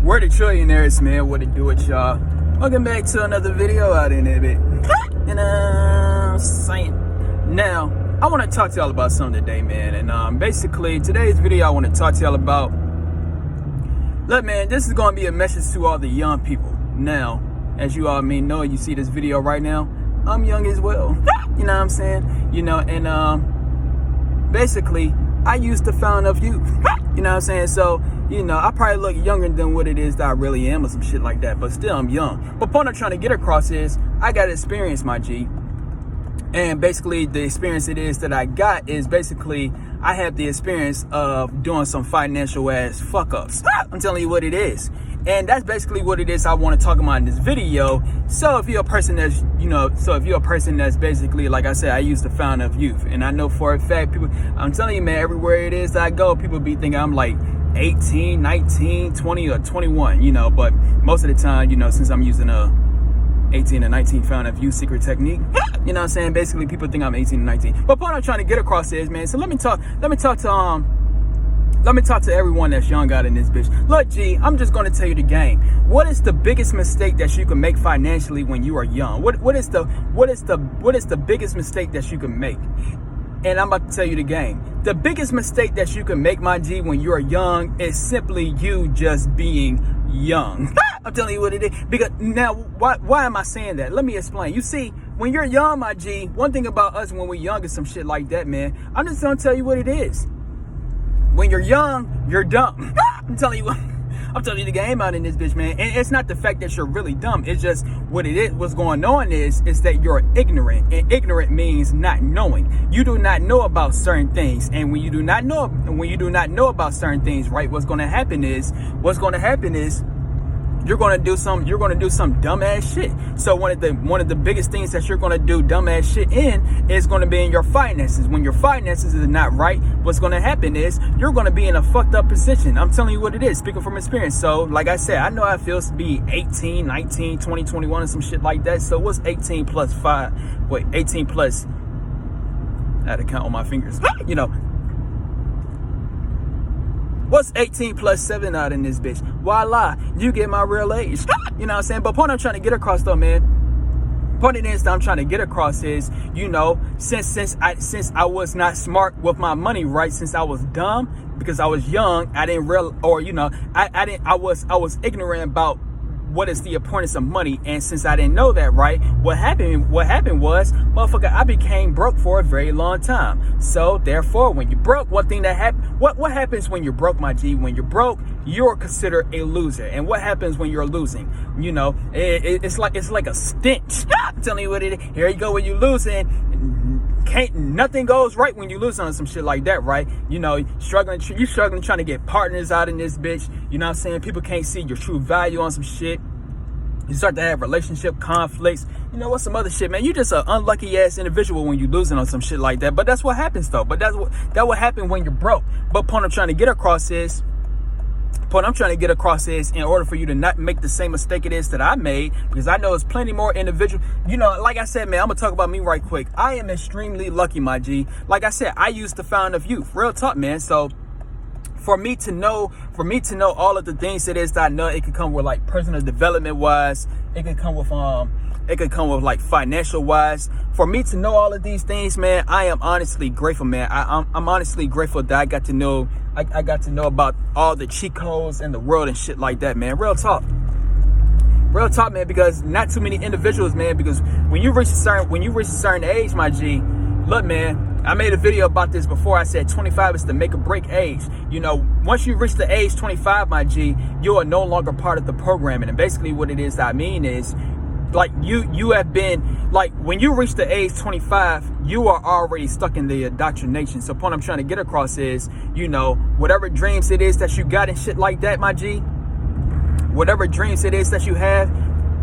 We're the Trillionaires, man. What it do with y'all? Welcome back to another video out in it, bit. And I'm saying, now I want to talk to y'all about something today, man. And basically today's video I want to talk to y'all about. Look, man, this is going to be a message to all the young people. Now, as you all may know, you see this video right now, I'm young as well. You know what I'm saying? You know, and basically I used to found of youth. You know what I'm saying? So, you know, I probably look younger than what it is that I really am or some shit like that, but still I'm young. But point I'm trying to get across is I got experience, my G. And basically the experience it is that I got is basically I have the experience of doing some financial ass fuck ups. I'm telling you what it is. And that's basically what it is I want to talk about in this video. So if you're a person that's, you know, basically, like I said, I used to found of youth. And I know for a fact, people, I'm telling you, man, everywhere it is that I go, people be thinking I'm like 18, 19, 20, or 21, you know. But most of the time, you know, since I'm using a 18 and 19 found of youth secret technique, you know what I'm saying? Basically, people think I'm 18 and 19. But point I'm trying to get across is, man, so let me talk to everyone that's young out in this bitch. Look, G, I'm just going to tell you the game. What is the biggest mistake that you can make financially when you are young? What is the biggest mistake that you can make? And I'm about to tell you the game. The biggest mistake that you can make, my G, when you are young is simply you just being young. I'm telling you what it is. Because now, why am I saying that? Let me explain. You see, when you're young, my G, one thing about us when we're young is some shit like that, man. I'm just going to tell you what it is. When you're young, you're dumb. I'm telling you the game out in this bitch, man. And it's not the fact that you're really dumb. It's just what it is. What's going on is that you're ignorant. And ignorant means not knowing. You do not know about certain things. And when you do not know about certain things, right, what's going to happen is you're gonna do some dumbass shit. So one of the biggest things that you're gonna do dumbass shit in is gonna be in your finances. When your finances is not right, what's gonna happen is you're gonna be in a fucked up position. I'm telling you what it is, speaking from experience. So like I said, I know how it feels to be 18, 19, 20, 21 and some shit like that. So what's 18 plus 5? Wait, 18 plus, I had to count on my fingers. You know, what's 18 plus 7 out in this bitch? Voila, you get my real age. You know what I'm saying? But point I'm trying to get across though, man. Point it is that I'm trying to get across is, you know, since I was not smart with my money, right? Since I was dumb because I was young, I didn't I was ignorant about what is the importance of money. And since I didn't know that, right, what happened was, motherfucker, I became broke for a very long time. So therefore, when you broke, one thing that happened, what happens when you're broke, my G? When you're broke, you're considered a loser. And what happens when you're losing? You know, it's like a stench. I'm telling you what it is. Here you go, when you're losing. Nothing goes right when you lose on some shit like that, right? You know, you struggling trying to get partners out in this bitch. You know what I'm saying? People can't see your true value on some shit. You start to have relationship conflicts. You know what? Some other shit, man. You just an unlucky ass individual when you losing on some shit like that. But that's what happens though. But that what happen when you're broke. But point I'm trying to get across is, in order for you to not make the same mistake it is that I made, because I know there's plenty more individuals. You know, like I said, man, I'm gonna talk about me right quick. I am extremely lucky, my G. Like I said, I used to found of youth. Real talk, man. So for me to know all of the things it is that I know, it could come with like personal development wise, it could come with like financial wise. For me to know all of these things, man, I am honestly grateful, man. I'm honestly grateful that I got to know about all the cheat codes in the world and shit like that, man. Real talk, man, because not too many individuals, man, because when you reach a certain age, my G, look, man, I made a video about this before. I said 25 is the make or break age. You know, once you reach the age 25, my G, you are no longer part of the programming. And basically what it is that I mean is, like, you have been, like, when you reach the age 25, you are already stuck in the indoctrination. So point I'm trying to get across is, you know, whatever dreams it is that you got and shit like that, my G, whatever dreams it is that you have,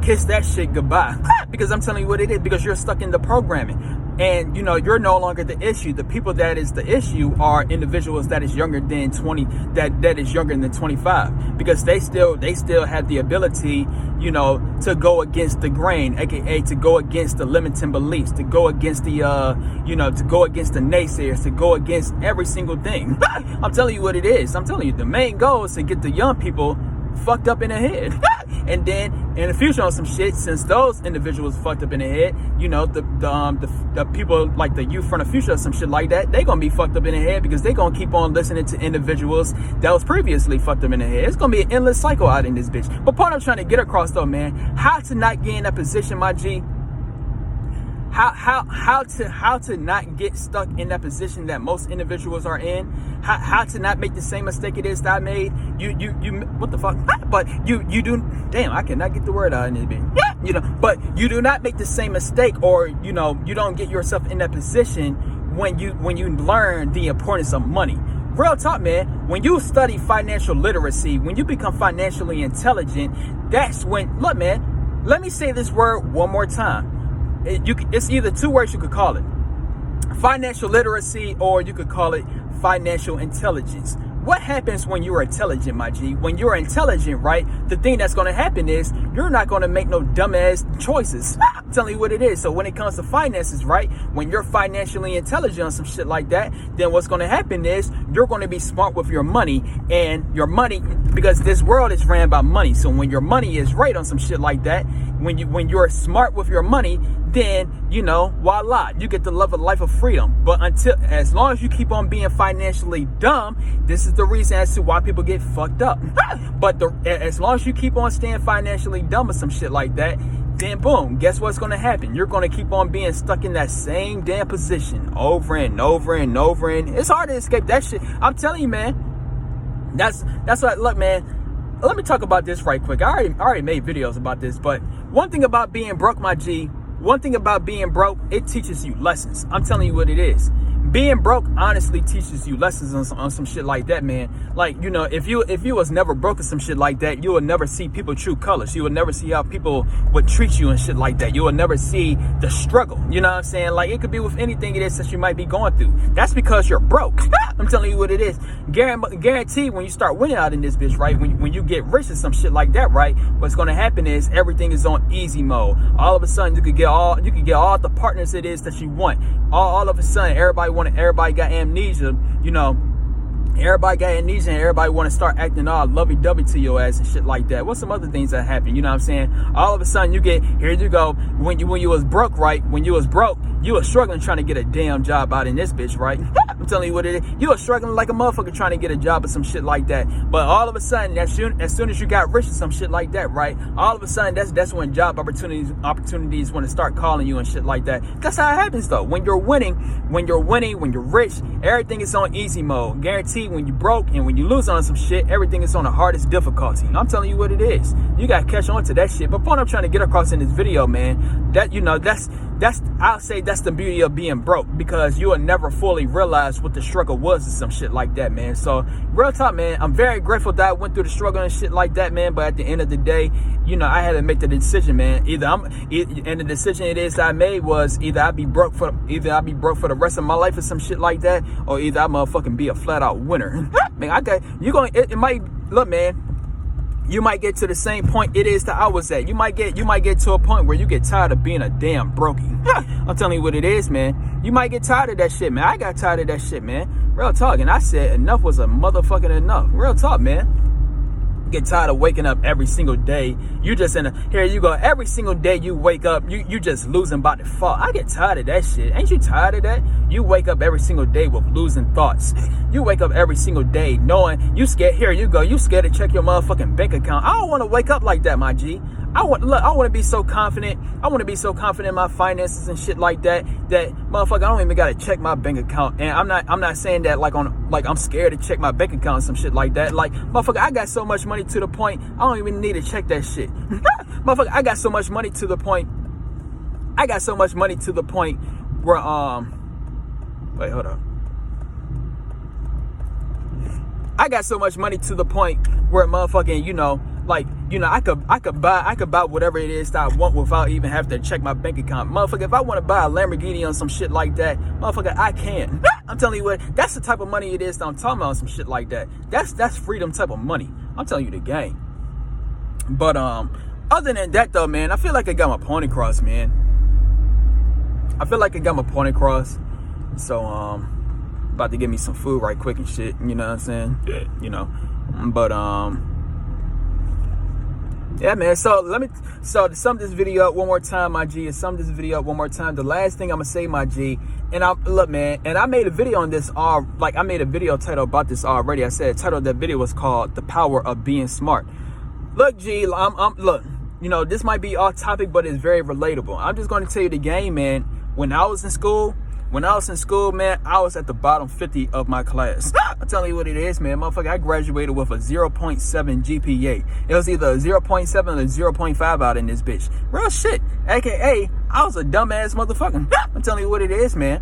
kiss that shit goodbye. Because I'm telling you what it is, because you're stuck in the programming. And, you know, you're no longer the issue. The people that is the issue are individuals that is younger than 20, that is younger than 25, because they still have the ability, you know, to go against the grain, aka to go against the limiting beliefs, to go against the, to go against the naysayers, to go against every single thing. I'm telling you what it is. I'm telling you, the main goal is to get the young people fucked up in the head. And then in the future on some shit, since those individuals fucked up in the head, you know, the people like the youth from the future or some shit like that, they gonna be fucked up in the head because they gonna keep on listening to individuals that was previously fucked up in the head. It's gonna be an endless cycle out in this bitch. But part I'm trying to get across though, man, how to not get in that position, my G. How to not get stuck in that position that most individuals are in. How to not make the same mistake it is that I made. You what the fuck? But you do. Damn, I cannot get the word out in this bit. You know, but you do not make the same mistake, or you know, you don't get yourself in that position when you learn the importance of money. Real talk, man. When you study financial literacy, when you become financially intelligent, that's when. Look, man. Let me say this word one more time. It's either two words you could call it: financial literacy, or you could call it financial intelligence. What happens when you're intelligent, my G? When you're intelligent, right, the thing that's going to happen is you're not going to make no dumbass choices. I'm telling you what it is. So when it comes to finances, right, when you're financially intelligent on some shit like that, then what's going to happen is you're going to be smart with your money, and your money, because this world is ran by money. So when your money is right on some shit like that, when you're smart with your money, then, you know, voila, you get to live a life of freedom. But as long as you keep on being financially dumb, this is the reason as to why people get fucked up. But as long as you keep on staying financially dumb or some shit like that, then boom, guess what's going to happen? You're going to keep on being stuck in that same damn position over and over and over. And it's hard to escape that shit. I'm telling you, man, that's what, look, man, let me talk about this right quick. I already made videos about this, but one thing about being broke, my G, one thing about being broke, it teaches you lessons. I'm telling you what it is. Being broke honestly teaches you lessons on some shit like that, man. Like, you know, if you was never broke or some shit like that, you would never see people true colors. You would never see how people would treat you and shit like that. You would never see the struggle. You know what I'm saying? Like, it could be with anything it is that you might be going through. That's because you're broke. I'm telling you what it is. Guaranteed when you start winning out in this bitch, right? When you get rich or some shit like that, right? What's gonna happen is everything is on easy mode. All of a sudden you could get all the partners it is that you want. All of a sudden everybody got amnesia, you know. Everybody got amnesia and everybody want to start acting all lovey-dovey to your ass and shit like that. What's some other things that happen? You know what I'm saying? All of a sudden you get, here you go, when you was broke, right? When you was broke, you was struggling trying to get a damn job out in this bitch, right? I'm telling you what it is. You was struggling like a motherfucker trying to get a job or some shit like that. But all of a sudden, as soon as you got rich or some shit like that, right? All of a sudden, that's when job opportunities want to start calling you and shit like that. That's how it happens though. When you're winning, when you're rich, everything is on easy mode. Guaranteed when you broke and when you lose on some shit, everything is on the hardest difficulty. And I'm telling you what it is. You gotta catch on to that shit. But point I'm trying to get across in this video, man, that, you know, that's I'll say that's the beauty of being broke, because you will never fully realize what the struggle was or some shit like that, man. So real talk, man, I'm very grateful that I went through the struggle and shit like that, man. But at the end of the day, you know, I had to make the decision, man. And the decision it is that I made was either I'll be broke for the rest of my life or some shit like that, or either I motherfucking be a flat out winner. Man, it might, look, man, you might get to the same point it is that I was at. You might get to a point where you get tired of being a damn brokey. I'm telling you what it is, man. You might get tired of that shit, man. I got tired of that shit, man. Real talk. And I said enough was a motherfucking enough. Real talk, man. Get tired of waking up every single day. You just here you go. Every single day you wake up, you just losing by default. I get tired of that shit. Ain't you tired of that? You wake up every single day with losing thoughts. You wake up every single day knowing you scared. Here you go. You scared to check your motherfucking bank account. I don't want to wake up like that, my G. I want to be so confident. I want to be so confident in my finances and shit like that. That motherfucker, I don't even gotta check my bank account. And I'm not saying that like I'm scared to check my bank account and some shit like that. Like, motherfucker, I got so much money to the point I don't even need to check that shit. Motherfucker, I got so much money to the point where wait, hold on. I got so much money to the point where motherfucking, you know, like, you know, I could buy whatever it is that I want without even having to check my bank account. Motherfucker, if I want to buy a Lamborghini on some shit like that, motherfucker, I can. I'm telling you what, that's the type of money it is that I'm talking about on some shit like that. That's freedom type of money. I'm telling you the game. But other than that though, man, I feel like I got my point across, man. So about to get me some food right quick and shit, you know what I'm saying? Yeah. You know. But Yeah, man. So to sum this video up one more time, my G. The last thing I'm gonna say, my G. And look, man. And I made a video on this. I made a video title about this already. I said the title of that video was called "The Power of Being Smart." Look, G. Look. You know, this might be off topic, but it's very relatable. I'm just gonna tell you the game, man. When I was in school, man, I was at the bottom 50 of my class. I'm telling you what it is, man. Motherfucker, I graduated with a 0.7 GPA. It was either a 0.7 or 0.5 out in this bitch. Real shit. AKA, I was a dumbass motherfucker. I'm telling you what it is, man.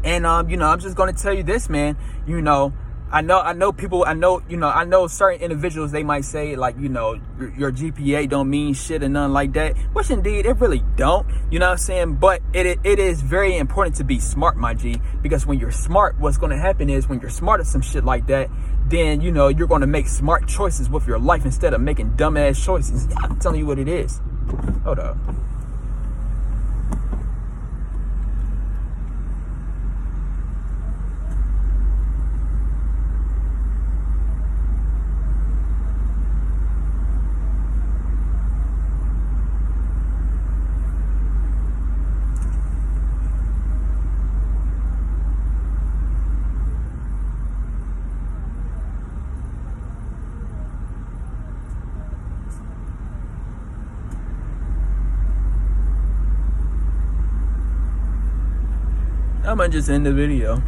And, you know, I'm just going to tell you this, man. You know, I know certain individuals, they might say, like, you know, your GPA don't mean shit and nothing like that, which indeed it really don't, you know what I'm saying? But it is very important to be smart, my G, because when you're smart, what's going to happen is when you're smart at some shit like that, then, you know, you're going to make smart choices with your life instead of making dumbass choices. I'm telling you what it is. Hold up. I'm gonna just end the video.